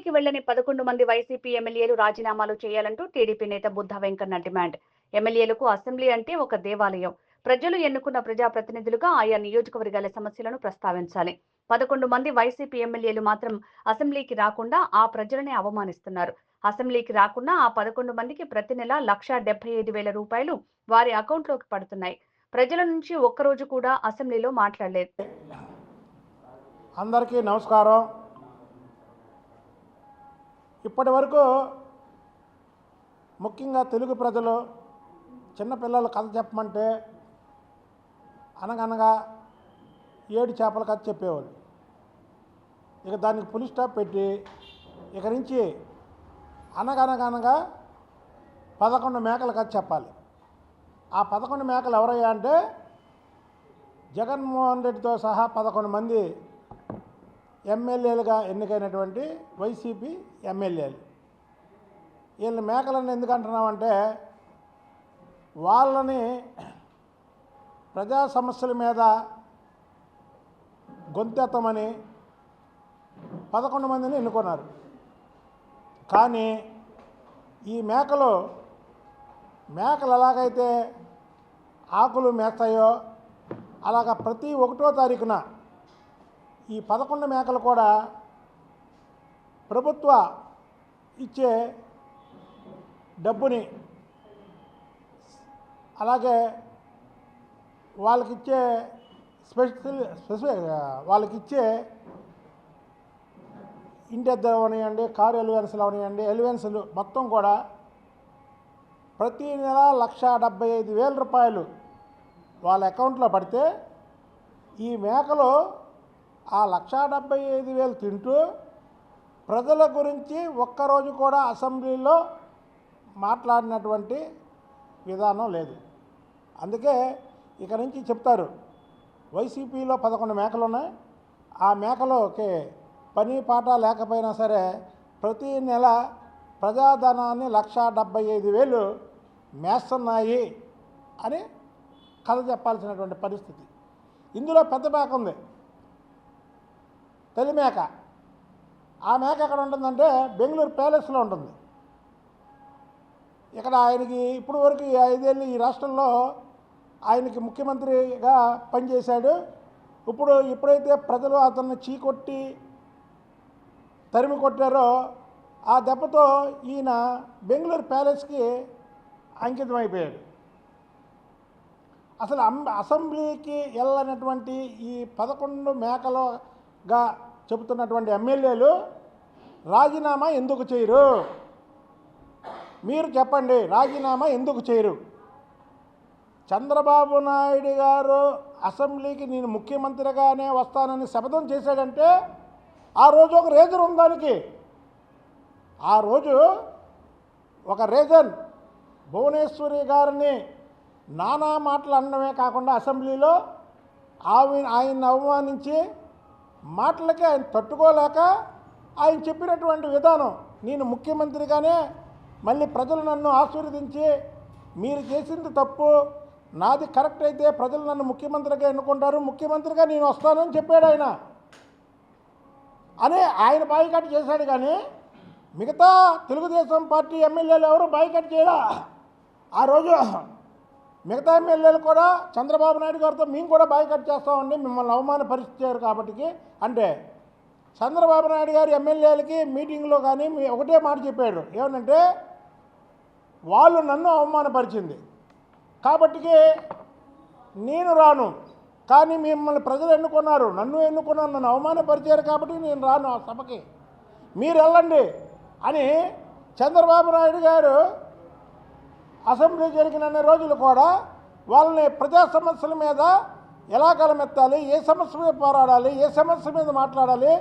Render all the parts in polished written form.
అసెంబ్లీకి వెళ్లని 11 మంది వైసీపీ ఎమ్మెల్యేలు రాజీనామాలు చేయాలంటూ టీడీపీ నేత బుద్ధ వెంకన్న డిమాండ్. ఎమ్మెల్యేలకు అసెంబ్లీ అంటే ఒక దేవాలయం. ప్రజలు ఎన్నుకున్న ప్రజాప్రతినిధులుగా ఆయా నియోజకవర్గాల సమస్యలను ప్రస్తావించాలి. 11 మంది వైసీపీ ఎమ్మెల్యేలు మాత్రం అసెంబ్లీకి రాకుండా ఆ ప్రజలనే అవమానిస్తున్నారు. అసెంబ్లీకి రాకుండా ఆ 11 మందికి ప్రతి నెల 1,75,000 రూపాయలు వారి అకౌంట్లోకి పడుతున్నాయి. ప్రజల నుంచి ఒక్కరోజు కూడా అసెంబ్లీలో మాట్లాడలేదు. అందరికీ నమస్కారం. ఇప్పటి వరకు ముఖ్యంగా తెలుగు ప్రజలు చిన్నపిల్లలు కథ చెప్పమంటే అనగనగా 7 చేపల కథ చెప్పేవాళ్ళు. ఇక దానికి ఫుల్ స్టాప్ పెట్టి ఇక నుంచి అనగనగనగా 11 మేకల కథ చెప్పాలి. ఆ 11 మేకలు ఎవరయ్యా అంటే జగన్మోహన్ రెడ్డితో సహా 11 మంది ఎమ్మెల్యేలుగా ఎన్నికైనటువంటి వైసీపీ ఎమ్మెల్యేలు. వీళ్ళని మేకలను ఎందుకు అంటున్నామంటే వాళ్ళని ప్రజా సమస్యల మీద గొంతెత్తమని 11 మందిని ఎన్నుకున్నారు. కానీ ఈ మేకలు ఎలాగైతే ఆకులు మేస్తాయో అలాగ ప్రతి 1వ తారీఖున ఈ 11 మేకలు కూడా ప్రభుత్వ ఇచ్చే డబ్బుని అలాగే వాళ్ళకిచ్చే వాళ్ళకిచ్చే ఇంటి అద్దె అవనివ్వండి, కారు ఎలివెన్స్లు అవనివ్వండి, ఎలివెన్స్లు మొత్తం కూడా ప్రతి నెల 1,75,000 రూపాయలు వాళ్ళ అకౌంట్లో పడితే ఈ మేకలు ఆ 1,75,000 తింటూ ప్రజల గురించి ఒక్కరోజు కూడా అసెంబ్లీలో మాట్లాడినటువంటి విధానం లేదు. అందుకే ఇక నుంచి చెప్తారు వైసీపీలో 11 మేకలు ఉన్నాయి. ఆ మేకలోకి పని పాట లేకపోయినా సరే ప్రతి నెల ప్రజాధనాన్ని 1,75,000 మేస్తున్నాయి అని కథ చెప్పాల్సినటువంటి పరిస్థితి. ఇందులో పెద్ద మేక ఉంది, తల్లి మేక. ఆ మేక ఎక్కడ ఉంటుందంటే బెంగళూరు ప్యాలెస్లో ఉంటుంది. ఇక్కడ ఆయనకి ఇప్పుడు వరకు 5 ఏళ్ళు ఈ రాష్ట్రంలో ఆయనకి ముఖ్యమంత్రిగా పనిచేశాడు. ఎప్పుడైతే ప్రజలు అతన్ని చీకొట్టి తరిమి కొట్టారో ఆ దెబ్బతో ఈయన బెంగళూరు ప్యాలెస్కి అంకితమైపోయాడు. అసలు అసెంబ్లీకి వెళ్ళనటువంటి ఈ 11 మేకలుగా చెబుతున్నటువంటి ఎమ్మెల్యేలు రాజీనామా ఎందుకు చేయరు? మీరు చెప్పండి, రాజీనామా ఎందుకు చేయరు? చంద్రబాబు నాయుడు గారు అసెంబ్లీకి నేను ముఖ్యమంత్రిగానే వస్తానని శపథం చేశాడంటే ఆ రోజు ఒక రీజన్ ఉంది దానికి. ఆ రోజు ఒక రీజన్ భువనేశ్వరి గారిని నానా మాటలు అనడమే కాకుండా అసెంబ్లీలో ఆయన్ని అవమానించి మాటలకి ఆయన తట్టుకోలేక ఆయన చెప్పినటువంటి విధానం, నేను ముఖ్యమంత్రిగానే మళ్ళీ ప్రజలు నన్ను ఆశీర్వదించి మీరు చేసింది తప్పు, నాది కరెక్ట్ అయితే ప్రజలు నన్ను ముఖ్యమంత్రిగా ఎన్నుకుంటారు, ముఖ్యమంత్రిగా నేను వస్తానని చెప్పాడు ఆయన. అని ఆయన బాయ్కాట్ చేశాడు. కానీ మిగతా తెలుగుదేశం పార్టీ ఎమ్మెల్యేలు ఎవరు బాయ్కాట్ చేయరా. ఆ రోజు మిగతా ఎమ్మెల్యేలు కూడా చంద్రబాబు నాయుడు గారితో మేము కూడా బాయ్కాట్ చేస్తామండి, మిమ్మల్ని అవమానపరిచారు కాబట్టి అంటే చంద్రబాబు నాయుడు గారు ఎమ్మెల్యేలకి మీటింగ్లో కానీ ఒకటే మాట చెప్పాడు, ఏమనంటే వాళ్ళు నన్ను అవమానపరిచింది కాబట్టి నేను రాను, కానీ మిమ్మల్ని ప్రజలు ఎన్నుకున్నారు, నన్ను ఎన్నుకున్నారు, నన్ను అవమానపరిచారు కాబట్టి నేను రాను ఆ సభకి, మీరు వెళ్ళండి అని చంద్రబాబు నాయుడు గారు అసెంబ్లీ జరిగిన రోజులు కూడా వాళ్ళని ప్రజా సమస్యల మీద ఎలా గలమెత్తాలి, ఏ సమస్య మీద పోరాడాలి, ఏ సమస్య మీద మాట్లాడాలి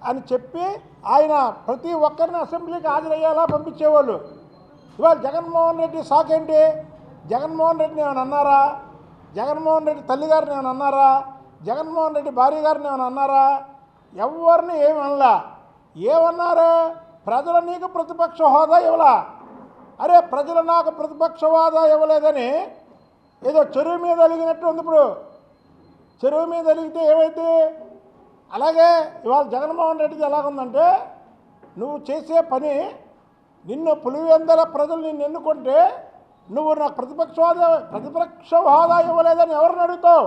అని చెప్పి ఆయన ప్రతి ఒక్కరిని అసెంబ్లీకి హాజరయ్యేలా పంపించేవాళ్ళు. ఇవాళ జగన్మోహన్ రెడ్డి సాకేంటి? జగన్మోహన్ రెడ్డిని ఏమైనా అన్నారా? జగన్మోహన్ రెడ్డి తల్లిగారిని ఏమైనా అన్నారా? జగన్మోహన్ రెడ్డి భార్య గారిని ఏమైనా అన్నారా? ఎవరిని ఏమి అనలా. ఏమన్నారు? ప్రజలు నీకు ప్రతిపక్ష హోదా ఇవ్వలా. అరే ప్రజలు నాకు ప్రతిపక్ష హోదా ఇవ్వలేదని ఏదో చెరువు మీద అలిగినట్టు ఉంది. ఇప్పుడు చెరువు మీద అలిగితే ఏమైతే అలాగే ఇవాళ జగన్మోహన్ రెడ్డిది ఎలాగుందంటే నువ్వు చేసే పని, నిన్ను పులివెందుల ప్రజలు నిన్ను ఎన్నుకుంటే నువ్వు నాకు ప్రతిపక్ష హోదా ఇవ్వలేదని ఎవరిని అడుగుతావు?